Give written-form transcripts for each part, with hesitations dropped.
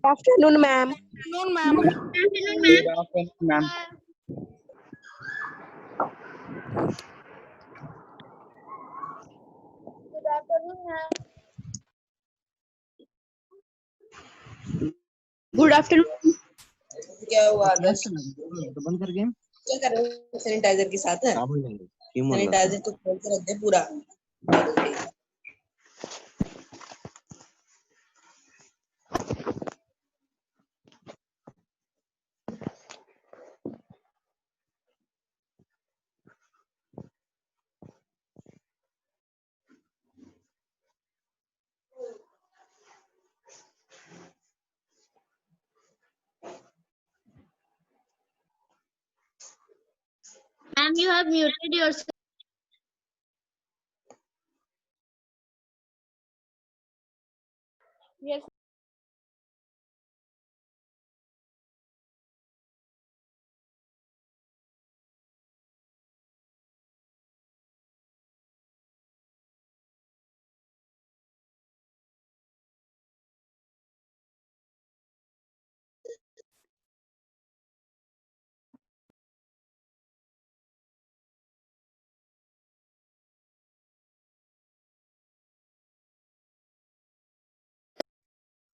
afternoon, ma'am. Afternoon, ma'am. Good afternoon, ma'am. Good afternoon, ma'am. Good afternoon. क्या हुआ आदर्श? तो बंद कर गेम क्या कर रहे हो सैनिटाइजर के साथ? है सैनिटाइजर तो खोल के रख दे पूरा। Ma'am, you have muted yourself. Yes.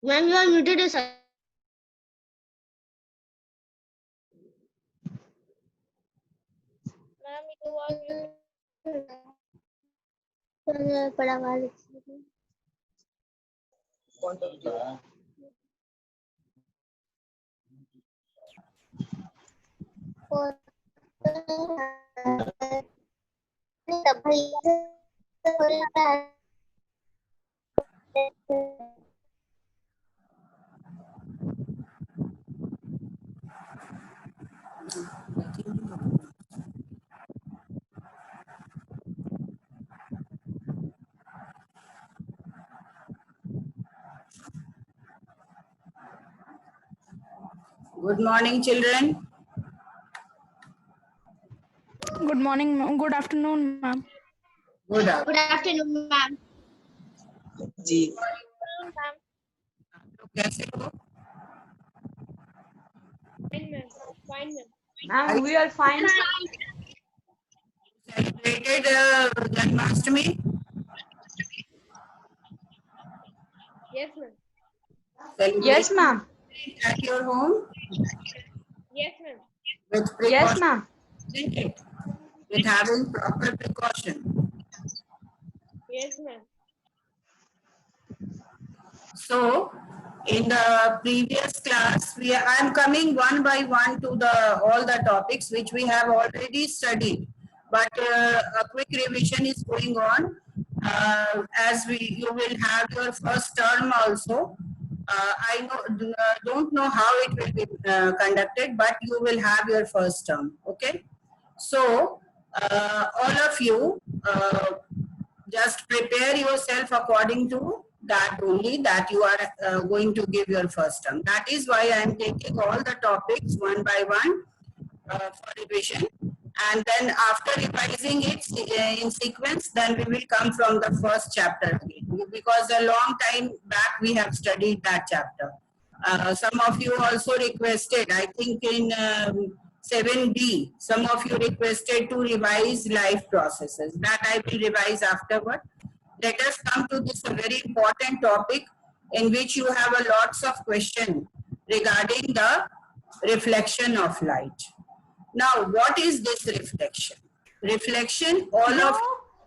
Ma'am, you have muted yourself. Ma'am, you are muted. पड़ा वाले Good morning, children. Good morning, ma'am. Good afternoon, ma'am. Good afternoon. Good afternoon, ma'am. जी Ma'am. कैसे हो? Fine, ma'am. Fine, ma'am. Ma'am, we are fine. Celebrated Janmashtami? Yes, ma'am. Yes, ma'am. At your home? Yes, ma'am. With Yes, precaution, ma'am. isn't it? With having proper precaution. Yes, ma'am. So, in the previous class, I am coming one by one to all the topics which we have already studied. But a quick revision is going on. As you will have your first term also. I don't know how it will be conducted, but you will have your first term. Okay. So, all of you just prepare yourself according to that only that you are going to give your first term. That is why I am taking all the topics one by one for revision. And then after revising it in sequence, then we will come from the first chapter again. Because a long time back we have studied that chapter. Some of you also requested, I think in 7D, some of you requested to revise life processes. That I will revise afterward. Let us come to this very important topic in which you have a lots of questions regarding the reflection of light. Now, what is this reflection? Reflection, all of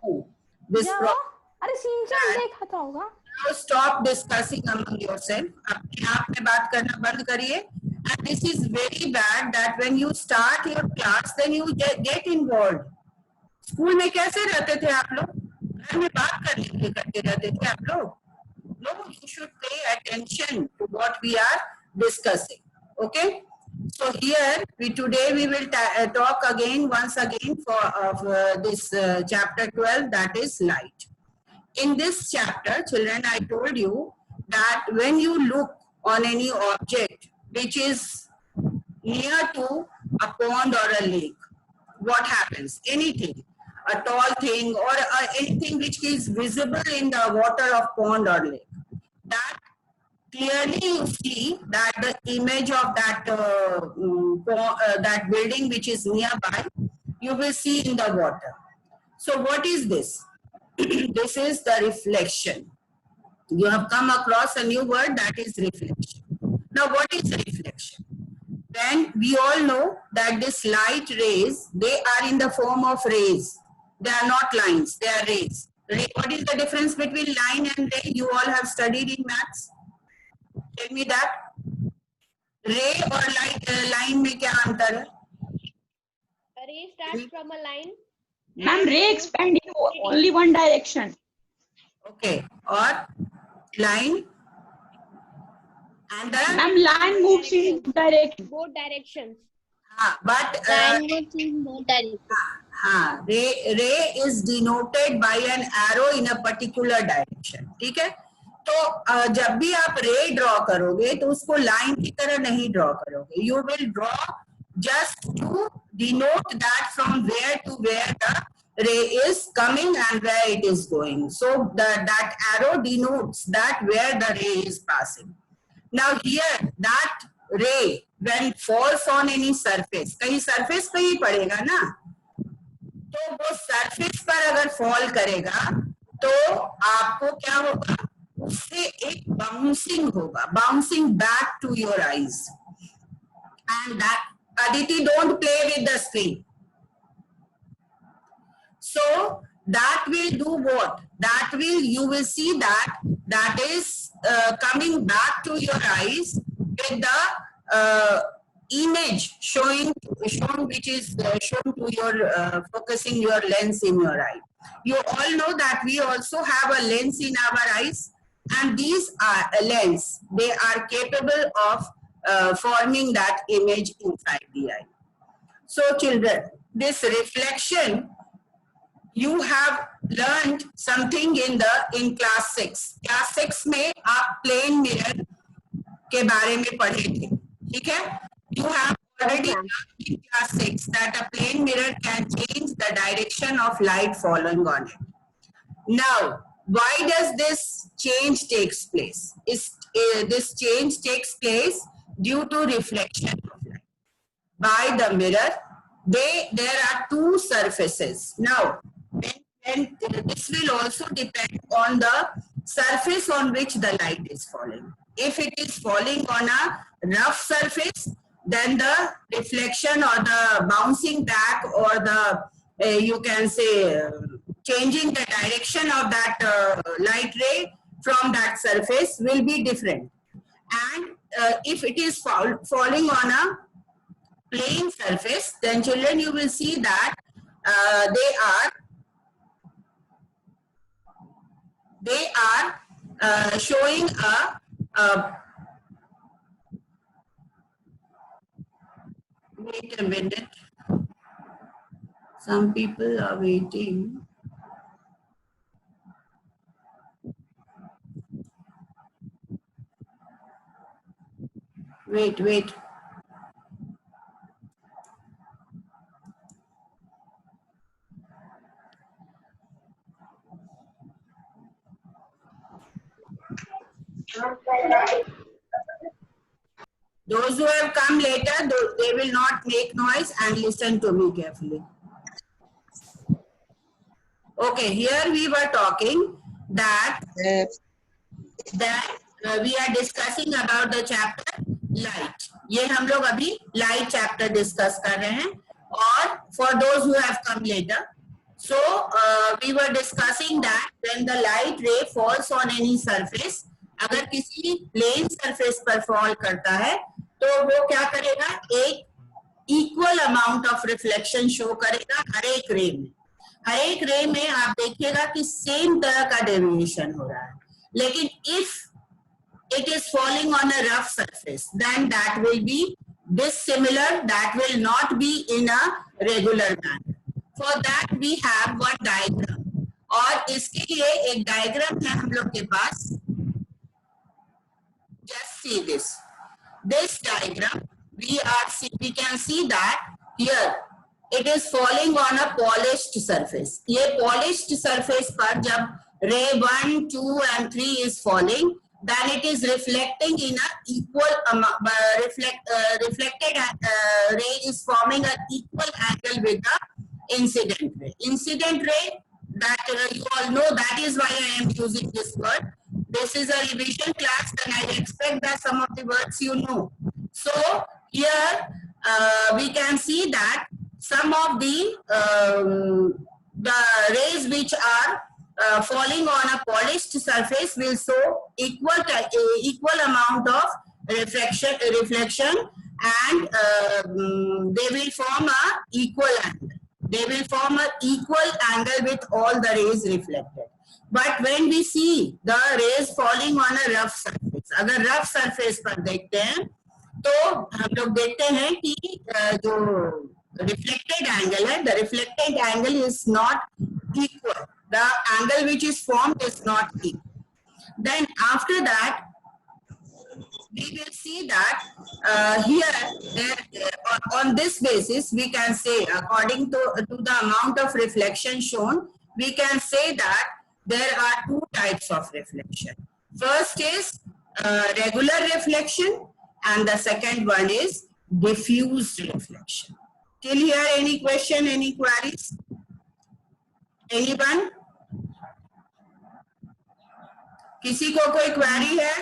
you, this अरे scene देखा था होगा. Now stop discussing among yourself. अपने आप में बात करना बंद करिए. And this is very bad that when you start your class, then you get involved. School में कैसे रहते थे आप लोग? घर में बात करते रहते थे आप लोग? No, you should pay attention to what we are discussing. Okay? So here, today we will talk once again for this chapter 12, that is light. In this chapter, children, I told you that when you look on any object which is near to a pond or a lake, what happens? Anything, a tall thing or anything which is visible in the water of pond or lake. that clearly you see that the image of that that building which is nearby, you will see in the water. So what is this? This is the reflection. You have come across a new word, that is reflection. Now what is reflection? Then we all know that this light rays, they are in the form of rays. They are not lines, they are rays. What is the difference between line and ray? You all have studied in maths. Tell me that. Ray or light line में क्या अंतर है? A ray starts from a line. Ma'am, ray expand in only one direction. Okay. और line and the Ma'am, line moves in direction. Both directions. but ray is denoted by an arrow in a particular direction. ठीक है? तो जब भी आप ray draw करोगे तो उसको लाइन की तरह नहीं ड्रॉ करोगे. You will draw just to denote that from where to where the ray is coming and where it is going. So that arrow denotes that where the ray is passing. Now here that ray when falls on any surface, कहीं surface पे ही पड़ेगा ना, तो वो surface पर अगर fall करेगा तो आपको क्या होगा? उससे एक bouncing होगा, bouncing back to your eyes. And that, Aditi, don't play with the screen. So that will do what? That will, you will see that is coming back to your eyes with the image shown which is shown to your focusing your lens in your eye. You all know that we also have a lens in our eyes, and these are a lens. They are capable of forming that image inside the eye. So children, this reflection, you have learned something in class 6. Class 6 में आप plane mirror के बारे में पढ़े थे, ठीक है? You have already learned in class 6 that a plane mirror can change the direction of light falling on it. Now, why does this change takes place? This change takes place due to reflection of light by the mirror. There are two surfaces. Now, and this will also depend on the surface on which the light is falling. If it is falling on a rough surface, then the reflection or the bouncing back or the you can say changing the direction of that light ray from that surface will be different. And if it is falling on a plain surface, then children, you will see that they are showing a wait a minute. Some people are waiting. Wait. Those who have come later, they will not make noise and listen to me carefully. Okay, here we were talking that we are discussing about the chapter light. ये हम लोग अभी light chapter discuss कर रहे हैं. और for those who have come later, so we were discussing that when the light ray falls on any surface, अगर किसी प्लेन सरफेस पर फॉल करता है तो वो क्या करेगा? एक equal amount of reflection show करेगा हर एक रे में. हर एक रे में आप देखिएगा कि सेम तरह का डेविएशन हो रहा है. लेकिन if it is falling on a rough surface, then that will be dissimilar, that will not be in a regular manner. For that we have one diagram. और इसके लिए एक डायग्राम है हम लोग के पास. Just see this. This diagram, we can see that here it is falling on a polished surface. ये polished surface पर जब ray 1, 2 and 3 is falling, then it is reflecting in a equal amount. Reflected ray is forming an equal angle with the incident ray. Incident ray, that you all know, that is why I am using this word. This is a revision class, and I expect that some of the words you know. So here we can see that some of the rays which are falling on a polished surface will show equal amount of reflection, and they will form a equal angle. They will form an equal angle with all the rays reflected. But when we see the rays falling on a rough surface, अगर rough surface पर देखते हैं, तो हम लोग देखते हैं कि जो reflected angle है, the reflected angle is not equal. The angle which is formed is not equal. Then after that, we will see that on this basis, we can say, according to the amount of reflection shown, we can say that there are two types of reflection. First is regular reflection, and the second one is diffused reflection. Till here, any question, any queries? Anyone? किसी को कोई query है?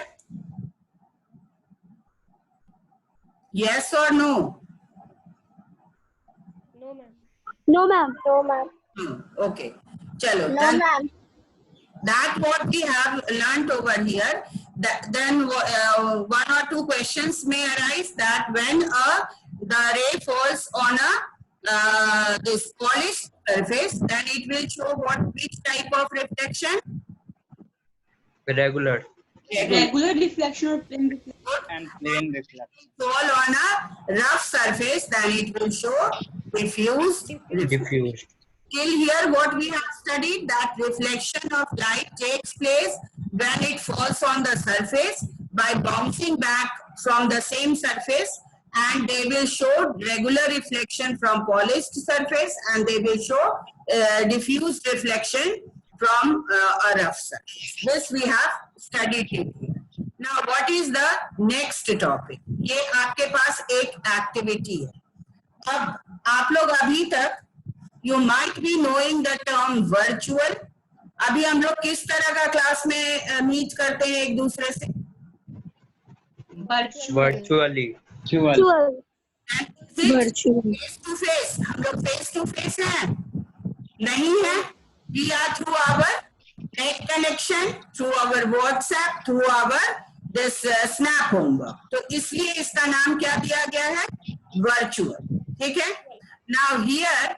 Yes or no? No, ma'am. No, ma'am. No, ma'am. Okay. Chalo. No, Then ma'am. that what we have learnt over here. Then one or two questions may arise that when the ray falls on a this polished surface, then it will show which type of reflection? Regular. Regular reflection or plane reflection. And plane reflection. Fall on a rough surface, then it will show diffused reflection. Diffused. Till here, what we have studied, that reflection of light takes place when it falls on the surface by bouncing back from the same surface, and they will show regular reflection from polished surface, and they will show diffused reflection from a rough surface. This we have studied here. Now, what is the next topic? ये आपके पास एक activity है. अब आप लोग अभी तक you might be knowing the term virtual. अभी हम लोग किस तरह का क्लास में मीट करते हैं एक दूसरे से? Virtually. Virtual. Virtual. Face to face. हम लोग face to face हैं? नहीं है? We are through our net connection, through our WhatsApp, through our this Snap homework. तो इसलिए इसका नाम क्या दिया गया है? Virtual. ठीक है? Now here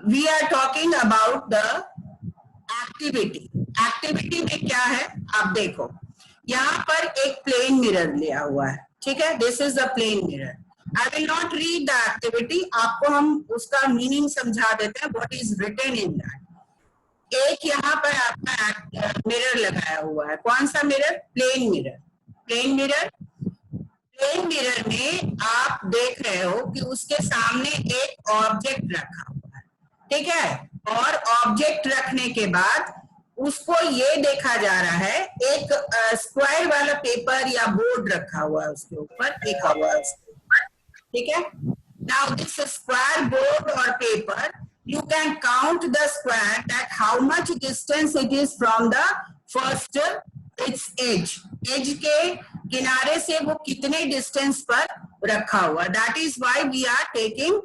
we are talking about the activity. Activity में क्या है? आप देखो, यहाँ पर एक plane mirror लिया हुआ है. ठीक है? This is the plane mirror. I will not read the activity. आपको हम उसका मीनिंग समझा देते हैं. What is written in that? एक यहाँ पर आपका मिरर लगाया हुआ है. कौन सा mirror? Plane mirror. Plane mirror. Plane mirror में आप देख रहे हो कि उसके सामने एक ऑब्जेक्ट रखा हुआ है. ठीक है? और ऑब्जेक्ट रखने के बाद उसको ये देखा जा रहा है, एक स्क्वायर वाला पेपर या बोर्ड रखा हुआ है उसके ऊपर, लिखा हुआ है. ठीक है? Now this square board or paper, you can count the square that how much distance it is from the first its edge. Edge के किनारे से वो कितने distance पर रखा हुआ. That is why we are taking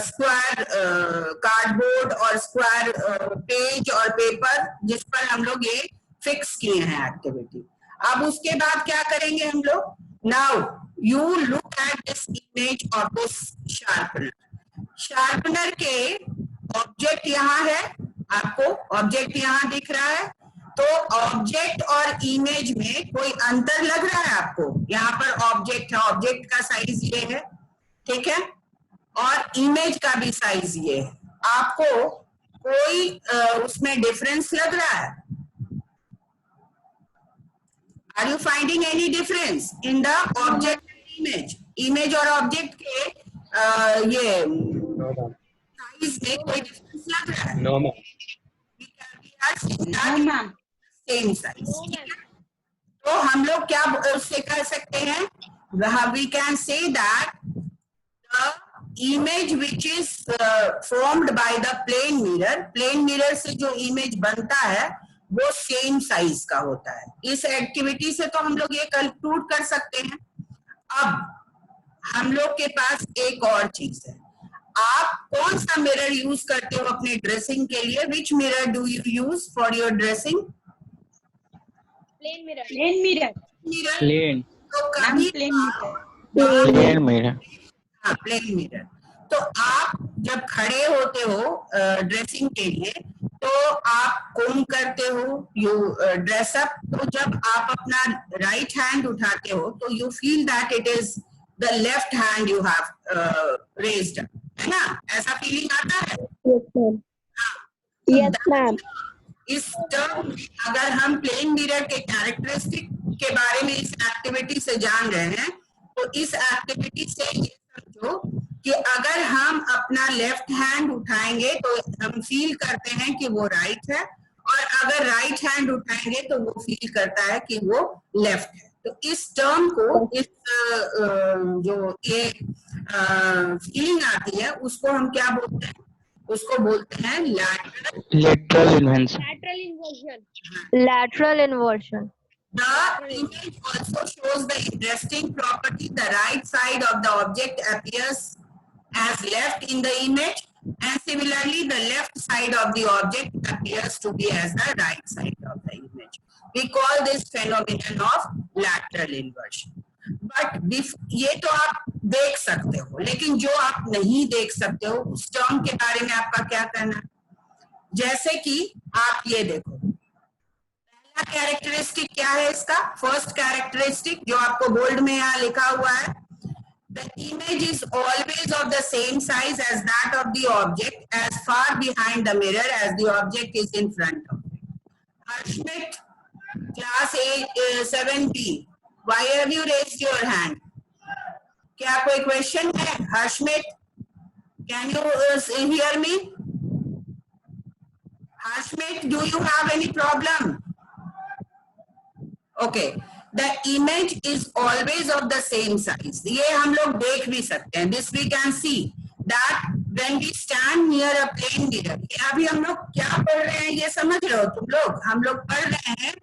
square cardboard or square page or paper जिस पर हम लोग ये fix किए हैं activity. अब उसके बाद क्या करेंगे हम लोग? Now you look at this image of this sharpener. Sharpener के ऑब्जेक्ट यहाँ है, आपको ऑब्जेक्ट यहाँ दिख रहा है. तो ऑब्जेक्ट और इमेज में कोई अंतर लग रहा है आपको? यहाँ पर ऑब्जेक्ट है, ऑब्जेक्ट का साइज ये है. ठीक है? और इमेज का भी साइज ये है. आपको कोई उसमें डिफरेंस लग रहा है? Are you finding any difference in the object and image? Image और object के ये size में कोई difference लग रहा है? No, ma'am. We No, ma'am. Same size. No, ma'am. तो हम लोग क्या उससे कर सकते हैं? We can say that the image which is formed by the plane mirror से जो image बनता है वो सेम साइज का होता है। इस एक्टिविटी से तो हम लोग ये कंक्लूड कर सकते हैं। अब हम लोग के पास एक और चीज है, आप कौन सा मिरर यूज करते हो अपने ड्रेसिंग के लिए? विच mirror do you use for your dressing? Plain mirror. Plain mirror. Mirror Plain. तो Ma'am, कभी plain mirror. Plain mirror. हाँ, प्लेन मिरर। तो आप जब खड़े होते हो ड्रेसिंग के लिए तो आप कोम करते हो, यू ड्रेस अप। तो जब आप अपना राइट हैंड उठाते हो तो you feel that it is the left hand you have raised, है ना? ऐसा फीलिंग आता है? Yes, ma'am. इस टर्म अगर हम प्लेन मिरर के कैरेक्टरिस्टिक के बारे में इस एक्टिविटी से जान रहे हैं तो इस एक्टिविटी से ये समझो कि अगर हम अपना लेफ्ट हैंड उठाएंगे तो हम फील करते हैं कि वो राइट है, और अगर राइट हैंड उठाएंगे तो वो फील करता है कि वो लेफ्ट है। तो इस टर्म को, इस जो ये फीलिंग आती है उसको हम क्या बोलते हैं? उसको बोलते हैं Lateral inversion. Lateral inversion. Lateral inversion. The image also shows the interesting property. The right side of the object appears as left in the image, and similarly the left side of the object appears to be as the right side of the image. We call this phenomenon of lateral inversion. But ये तो आप देख सकते हो, लेकिन जो आप नहीं देख सकते हो उस टर्म के बारे में आपका क्या कहना है? जैसे कि आप ये देखो, पहला कैरेक्टरिस्टिक क्या है इसका? फर्स्ट कैरेक्टरिस्टिक जो आपको बोल्ड में यहाँ लिखा हुआ है, the image is always of the same size as that of the object, as far behind the mirror as the object is in front of it. Harshmit, class 7B, why have you raised your hand? क्या कोई question है? Harshmit, can you hear me? Harshmit, do you have any problem? Okay, the image is always of the same size. ये हम लोग देख भी सकते हैं. This we can see that when we stand near a plane mirror. अभी हम लोग क्या पढ़ रहे हैं ये समझ रहे हो तुम लोग? हम लोग पढ़ रहे हैं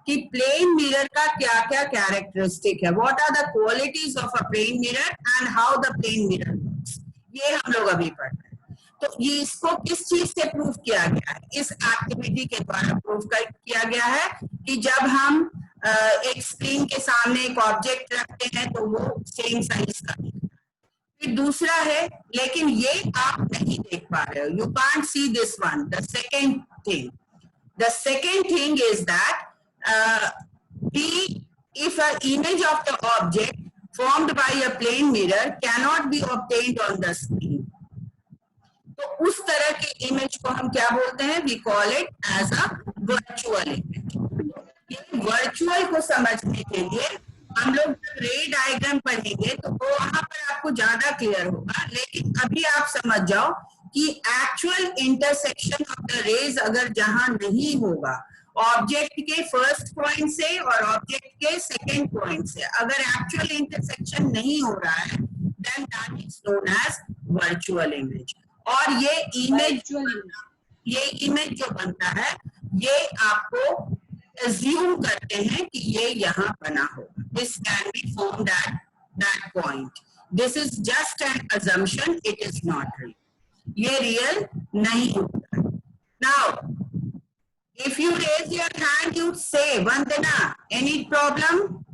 कि प्लेन मिरर का क्या क्या कैरेक्टरिस्टिक है. What are the qualities of a plane mirror and how the plane mirror works? ये हम लोग अभी पढ़ रहे हैं. तो ये इसको किस चीज से प्रूव किया गया है? इस एक्टिविटी के द्वारा प्रूव किया गया है कि जब हम एक स्क्रीन के सामने एक ऑब्जेक्ट रखते हैं तो वो सेम साइज का दिखता है. फिर दूसरा है, लेकिन ये आप नहीं देख पा रहे हो. You can't see this one. The second thing is that if an image of the object formed by a plane mirror cannot be obtained on the screen, तो उस तरह के इमेज को हम क्या बोलते हैं? We call it as a virtual image. ये वर्चुअल को समझने के लिए हम लोग जब रे डायग्राम पढ़ेंगे तो वो वहां पर आपको ज्यादा क्लियर होगा. लेकिन अभी आप समझ जाओ कि actual intersection of the rays अगर जहां नहीं होगा, ऑब्जेक्ट के फर्स्ट पॉइंट से और ऑब्जेक्ट के सेकेंड पॉइंट से अगर एक्चुअल इंटरसेक्शन नहीं हो रहा है, then that is known as virtual image. और ये इमेज जो बनता है ये आपको assume करते हैं कि ये यहाँ बना होगा. This can be formed at that point. This is just an assumption. It is not real. ये real नहीं होता. Now, if you raise your hand, you say, Vandana, any problem?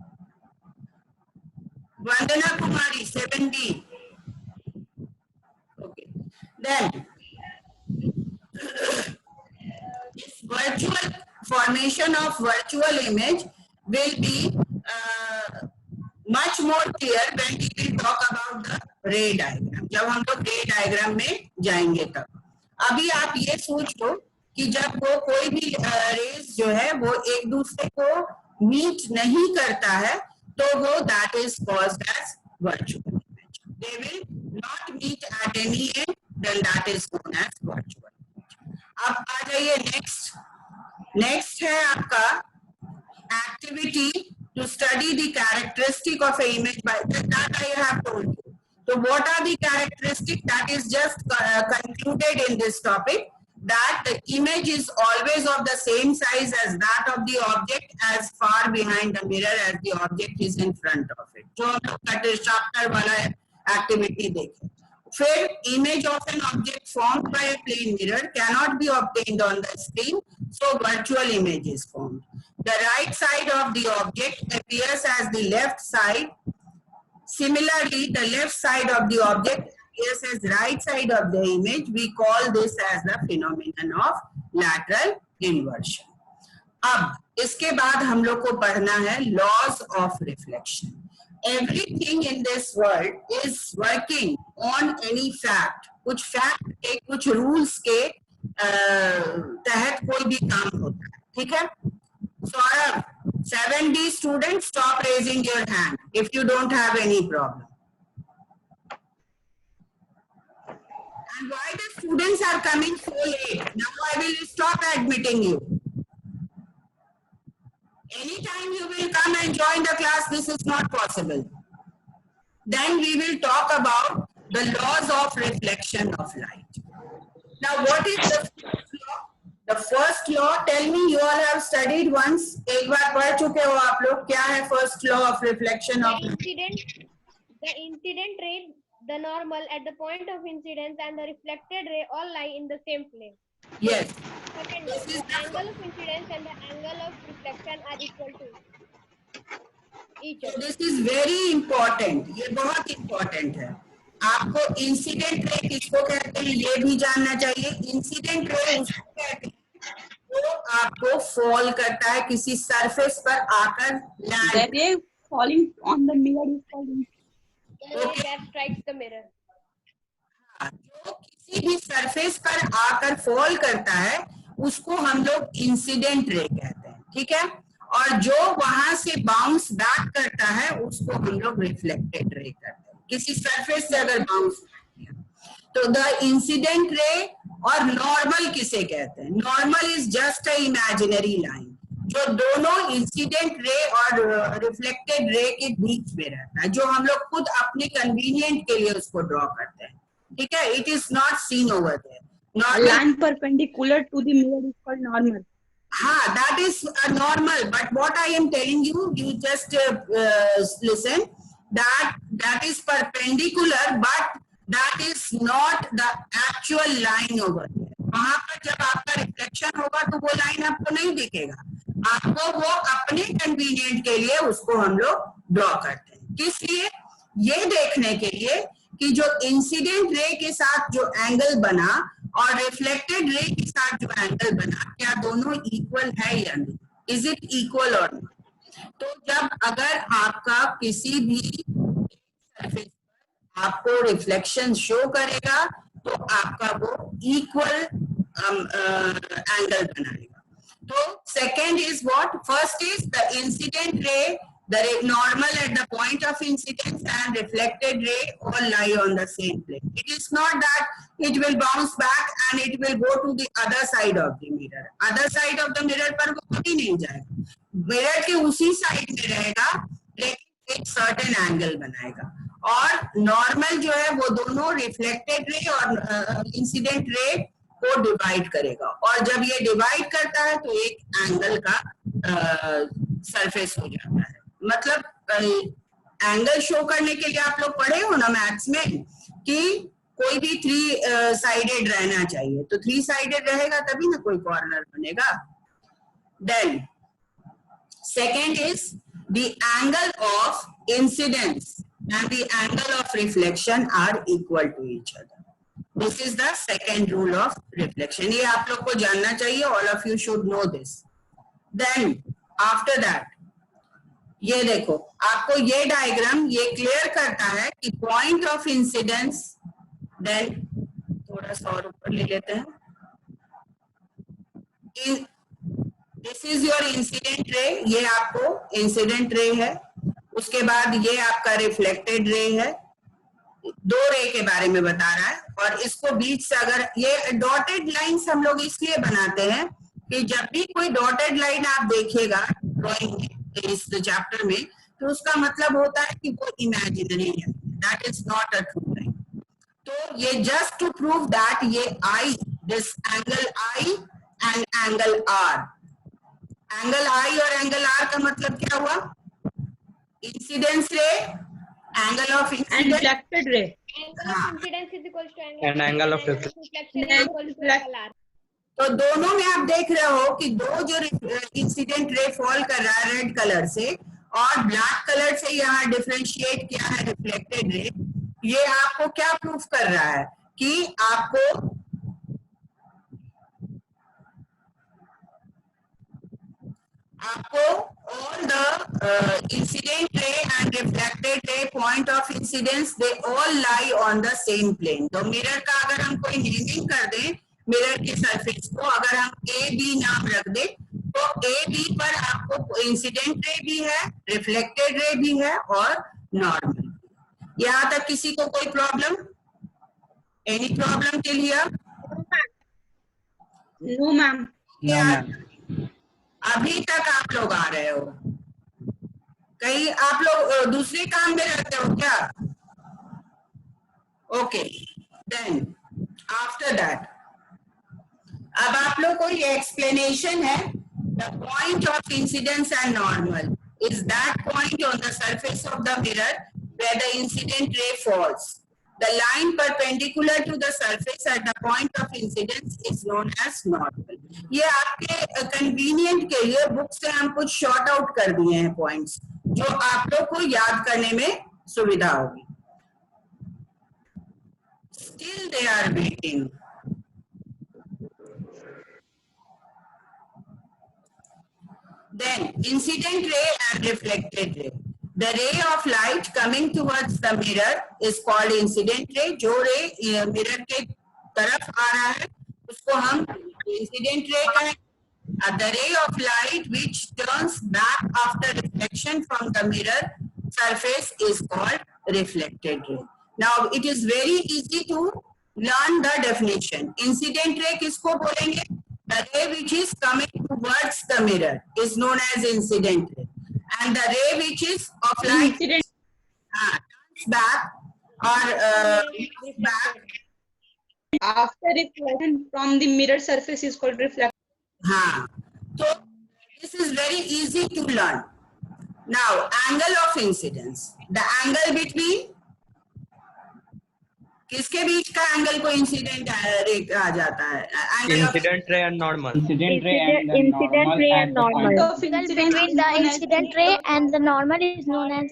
Vandana Kumari, 7B. Okay. Then, this virtual formation of virtual image will be much more clear when we will talk about the ray diagram. जब हम लोग रे diagram में जाएंगे तब. अभी आप ये सोच लो कि जब वो कोई भी रेज जो है वो एक दूसरे को मीट नहीं करता है तो वो that is called as virtual image. They will not meet at any end, then that is known as virtual. अब आ जाइए नेक्स्ट. नेक्स्ट है आपका activity to study the characteristic of an image by that I have told you. So what are the characteristics? That is just concluded in this topic, that the image is always of the same size as that of the object, as far behind the mirror as the object is in front of it. जो हम लोग chapter वाला activity देखें. फिर image of an object formed by a plane mirror cannot be obtained on the screen, so virtual image is formed. The right side of the object appears as the left side. Similarly, the left side of the object appears as right side of the image. We call this as the phenomenon of lateral inversion. अब इसके बाद हम लोग को पढ़ना है laws of reflection. Everything in this world is working on any fact. कुछ fact के कुछ rules के तहत कोई भी काम होता है, ठीक है? Saurabh, 7D students, stop raising your hand if you don't have any problem. And why the students are coming so late? Now I will stop admitting you. Anytime you will come and join the class, this is not possible. Then we will talk about the laws of reflection of light. Now what is the first law? The first law, tell me, you all have studied once, एक बार पढ़ चुके हो आप लोग, क्या है first law of reflection of light? The incident ray, the normal at the point of incidence, and the reflected ray all lie in the same plane. Yes. Second law, the angle of incidence and the angle of reflection are equal to each other. This is very important. ये बहुत important है. आपको incident ray किसको कहते हैं ये भी जानना चाहिए. इंसिडेंट रे उसको कहते हैं जो आपको फॉल करता है किसी सरफेस पर आकर land. The ray falling on the mirror is called. The ray that strikes the mirror. जो किसी भी सरफेस पर आकर फॉल करता है उसको हम लोग इंसिडेंट रे कहते हैं, ठीक है? और जो वहां से बाउंस बैक करता है उसको हम लोग रिफ्लेक्टेड रे कहते हैं. किसी सरफेस से अगर बाउंस तो द इंसिडेंट रे. और नॉर्मल किसे कहते हैं? Normal is just a imaginary line जो दोनों इंसिडेंट रे और रिफ्लेक्टेड रे के बीच में रहता है, जो हम लोग खुद अपने कन्वीनियंट के लिए उसको ड्रॉ करते हैं, ठीक है? It is not seen over there. Line perpendicular to the mirror is called normal. हाँ, that is normal. But what I am telling you, you just listen. That is perpendicular, but that is not the actual line over there. वहां पर जब आपका reflection होगा तो वो line आपको नहीं दिखेगा. आपको वो अपने कन्वीनियंट के लिए उसको हम लोग ड्रॉ करते हैं. किस लिए? ये देखने के लिए कि जो इंसिडेंट रे के साथ जो एंगल बना और रिफ्लेक्टेड रे के साथ जो एंगल बना, क्या दोनों इक्वल है या नहीं? इज इट इक्वल और नॉट? तो जब अगर आपका किसी भी सरफेस पर आपको रिफ्लेक्शन शो करेगा तो आपका वो इक्वल एंगल बनाएगा. तो second is what? First is the incident ray, the normal at the point of incidence and reflected ray all lie on the same plane. It is not that it will bounce back and it will go to the other side of the mirror. Other side of the mirror पर वो कभी नहीं जाएगा. Mirror के उसी side में रहेगा लेकिन एक certain angle बनाएगा. और नॉर्मल जो है वो दोनों रिफ्लेक्टेड रे और इंसिडेंट रे को डिवाइड करेगा. और जब ये डिवाइड करता है तो एक एंगल का सरफेस हो जाता है. मतलब एंगल शो करने के लिए आप लोग पढ़े हो ना मैथ्स में कि कोई भी 3 साइडेड रहना चाहिए. तो 3 साइडेड रहेगा तभी ना कोई कॉर्नर बनेगा. Then second is the angle of incidence and the angle of reflection are equal to each other. This is the second rule of reflection. ये आप लोग को जानना चाहिए. All of you should know this. Then after that ये देखो, आपको ये डायग्राम ये क्लियर करता है कि पॉइंट ऑफ इंसिडेंस. देन थोड़ा सा और ऊपर ले लेते हैं. This is your incident ray. ये आपको इंसिडेंट रे है. उसके बाद ये आपका रिफ्लेक्टेड रे है. 2 रे के बारे में बता रहा है. और इसको बीच से अगर ये डॉटेड लाइंस हम लोग इसलिए बनाते हैं कि जब भी कोई डॉटेड लाइन आप देखेगा ड्राइंग में इस चैप्टर में, तो उसका मतलब होता है कि वो इमेजिनरी है, that is not a true line. तो ये जस्ट टू प्रूव दैट ये I, this angle I and angle R, angle I और एंगल आर का मतलब क्या हुआ? Incidence ray, angle of And incidence reflected ray. Angle of incidence is equals to angle And angle of reflection is equal to angle R. तो दोनों में आप देख रहे हो कि दो जो इंसिडेंट रे फॉल कर रहा है रेड कलर से और ब्लैक कलर से यहाँ डिफरेंशिएट किया है रिफ्लेक्टेड रे, ये आपको क्या प्रूफ कर रहा है कि आपको all the incident ray and reflected ray point of incidence, they all lie on the same plane. तो मिरर का अगर हम कोई नेमिंग कर दें मिरर के सरफेस को, अगर हम ए बी नाम रख दे, तो ए बी पर आपको इंसिडेंट रे भी है, रिफ्लेक्टेड रे भी है और नॉर्मल। यहाँ तक किसी को कोई प्रॉब्लम? एनी प्रॉब्लम के लिए? No, ma'am. No, ma'am. अभी तक आप लोग आ रहे हो, कहीं आप लोग दूसरे काम में रहते हो क्या? ओके, देन आफ्टर दैट अब आप लोग को ये एक्सप्लेनेशन है, the point of incidence and normal is that point on the surface of the mirror where the incident ray falls. The line perpendicular to the surface at the point of incidence is known as normal. ये आपके convenient के लिए book से हम कुछ short out कर दिए हैं पॉइंट्स, जो आप लोग को याद करने में सुविधा होगी। Still they are waiting. Then incident ray and reflected ray. The ray of light coming towards the mirror is called incident ray. जो ray mirror के तरफ आ रहा है उसको हम incident ray कहेंगे। The ray of light which turns back after reflection from the mirror surface is called reflected ray. Now it is very easy to learn the definition. Incident ray किसको बोलेंगे? The ray which is coming towards the mirror is known as incident ray. And the ray which is of light Incident. turns back or back. After reflection from the mirror surface is called reflection. हाँ, so this is very easy to learn. Now, angle of incidence. The angle between किसके बीच का angle को incident ray कहा जाता है? Incident ray and normal. Incident ray and the Incident normal ray at and the normal. point. Of Angle incident between is the known as incident ray and the normal is known as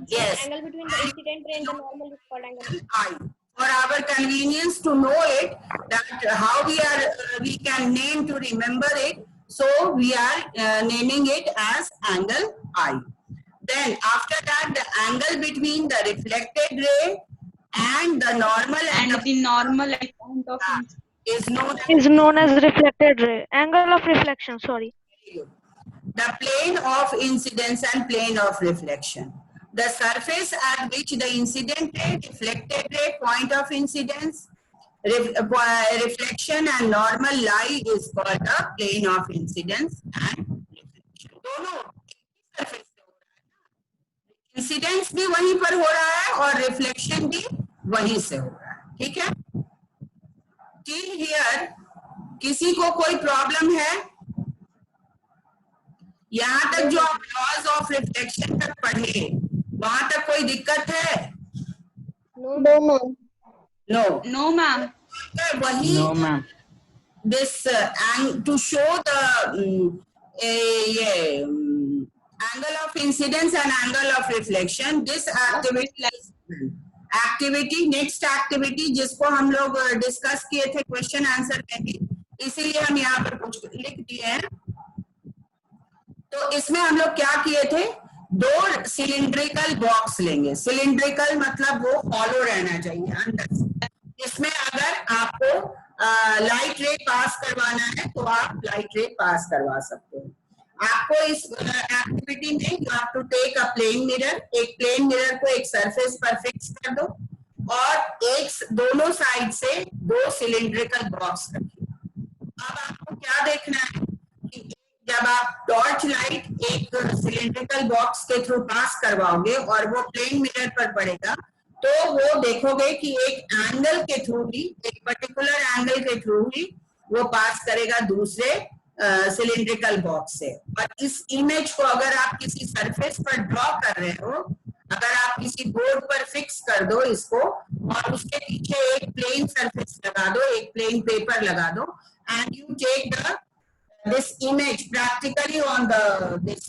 Yes, Angle between the incident ray and the normal is called angle. I. For our convenience to know it, that how we can name to remember it. So we are naming it as angle I. Then after that, the angle between the reflected ray and the normal and the normal at point of incident. is known as reflected ray. Angle of reflection, sorry. the plane of incidence and plane of reflection. The surface at which the incident ray, reflected ray, point of incidence, reflection and normal lie is called the plane of incidence and reflection. दोनों surface से हो रहा है, incidence भी वहीं पर हो रहा है और रिफ्लेक्शन भी वहीं से हो रहा है, ठीक है? Till here किसी को कोई प्रॉब्लम है? यहाँ तक जो आप लॉज ऑफ रिफ्लेक्शन तक पढ़े वहां तक कोई दिक्कत है? No, no. No, ma'am. वही No, ma'am. this to show the angle of incidence and angle of reflection, this activity next activity जिसको हम लोग डिस्कस किए थे क्वेश्चन आंसर में भी, इसीलिए हम यहाँ पर कुछ लिख दिए हैं। तो इसमें हम लोग क्या किए थे? दो सिलिंड्रिकल बॉक्स लेंगे। सिलिंड्रिकल मतलब वो हॉलो रहना चाहिए अंदर से, इसमें अगर आपको लाइट रे पास करवाना है तो आप लाइट रे पास करवा सकते हो। आपको इस एक्टिविटी में you have to take a plane mirror, एक प्लेन मिरर को एक सरफेस पर फिक्स कर दो और एक दोनों साइड से दो सिलिंड्रिकल बॉक्स रखिए। अब आपको क्या देखना है कि जब आप टॉर्च लाइट एक सिलेंड्रिकल बॉक्स के थ्रू पास करवाओगे और वो प्लेन मिरर पर पड़ेगा, तो वो देखोगे कि एक एंगल के थ्रू ही, एक पर्टिकुलर एंगल के थ्रू ही वो पास करेगा दूसरे सिलेंड्रिकल बॉक्स से। और इस इमेज को अगर आप किसी सरफेस पर ड्रॉ कर रहे हो, अगर आप किसी बोर्ड पर फिक्स कर दो इसको और उसके पीछे एक प्लेन सरफेस लगा दो, एक प्लेन पेपर लगा दो, and you take this image practically on this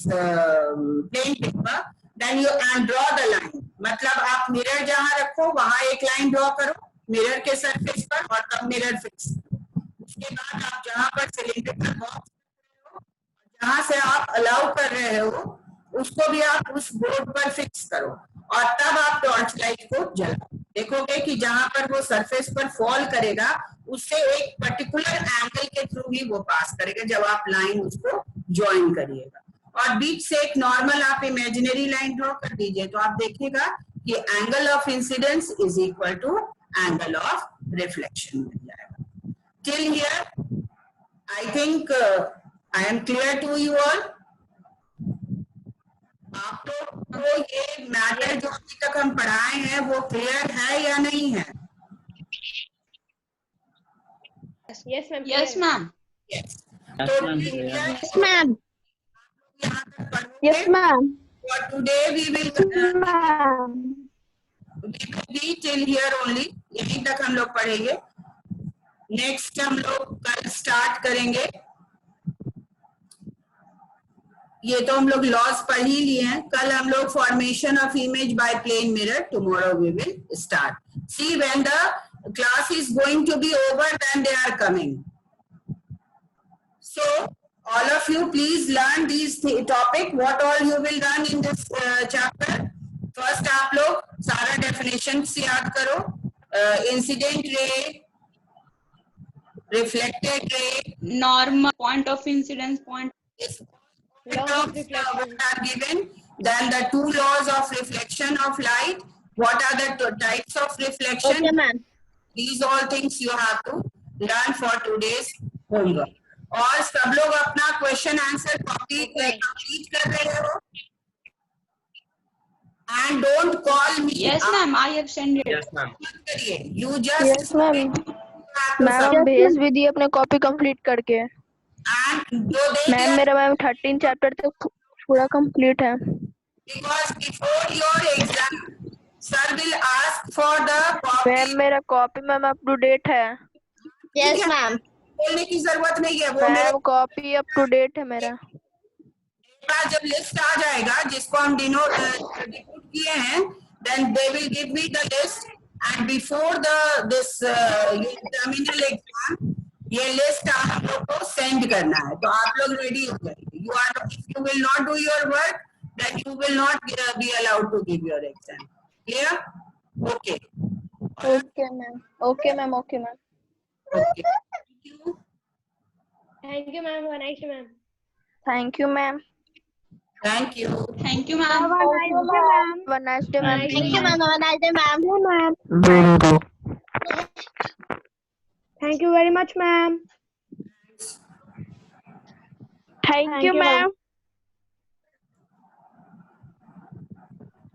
plain paper, then you and draw the line. मतलब आप मिरर जहां रखो वहां एक लाइन ड्रॉ करो मिरर के सरफेस पर और तब मिरर फिक्स करो। उसके बाद आप जहां पर सिलेंड्रिकल बॉक्स जहां से आप अलाउ कर रहे हो उसको भी आप उस बोर्ड पर फिक्स करो और तब आप टॉर्च लाइट को जलाओ। देखोगे कि जहां पर वो सरफेस पर फॉल करेगा उससे एक पर्टिकुलर एंगल के थ्रू ही वो पास करेगा जब आप लाइन उसको ज्वाइन करिएगा। और बीच से एक नॉर्मल आप इमेजिनरी लाइन ड्रॉ कर दीजिए तो आप देखिएगा कि angle of incidence is equal to angle of reflection मिल जाएगा। Till here I think I am clear to you all. आप तो ये मैटर जो अभी तक हम पढ़ाए हैं वो क्लियर है या नहीं है? Yes, ma'am. Yes, ma'am. Yes. Yes, तो ma'am. Yes, ma'am. यहाँ तक पढ़ोगे। Yes, ma'am. For today we will Ma'am. be till here only. यहीं तक हम लोग पढ़ेंगे। नेक्स्ट हम लोग कल स्टार्ट करेंगे। ये तो हम लोग लॉस पढ़ ही लिए हैं। कल हम लोग formation of image by plane mirror, tomorrow we will start. See when the class is going to be over, then they are coming. So all of you please learn these topic. What all you will learn in this chapter? First आप लोग सारा definition से याद करो। Incident ray, reflected ray, Normal, point of incidence, point. Laws of reflection. are given. Then the two laws of reflection of light. What are the types of reflection? Okay, ma'am. These all things you have to learn for today's homework. और सब लोग अपना question answer complete कर रहे हो and don't call me. Yes, ma'am. I have sent it. Yes, ma'am. मत करिए, you just Yes, ma'am. have to ma'am submit भेज भी दिए अपने कॉपी कंप्लीट करके। and जो दे मैम मेरा मैम 13 चैप्टर तक पूरा कंप्लीट है। because before your exam sir will ask for the copy. Ma'am मेरा copy ma'am up to date है। Yes, ma'am. बोलने की जरूरत नहीं है, वो मेरे ma'am copy up to date है मेरा। पास जब लिस्ट आ जाएगा जिसको हम डिनोट किए हैं, then they will give me the list and before this terminal exam ये लिस्ट आप लोग को सेंड करना है, तो आप लोग रेडी हो जाइए। You are, if you will not do your work, then you will not be allowed to give your exam. Clear? Okay. Okay ma'am, okay ma'am, okay ma'am. Okay. Thank you. Thank you, ma'am. Have a nice day, ma'am. Thank you ma'am. Thank you. Thank you, ma'am. Have a nice day, ma'am. Thank you, ma'am. Have a nice day, ma'am. Thank you very much, ma'am. Thank you, ma'am.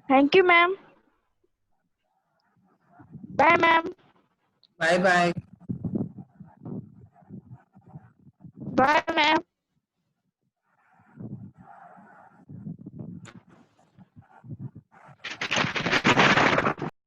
Thank you, ma'am. Bye, ma'am. Bye bye. Bye, ma'am.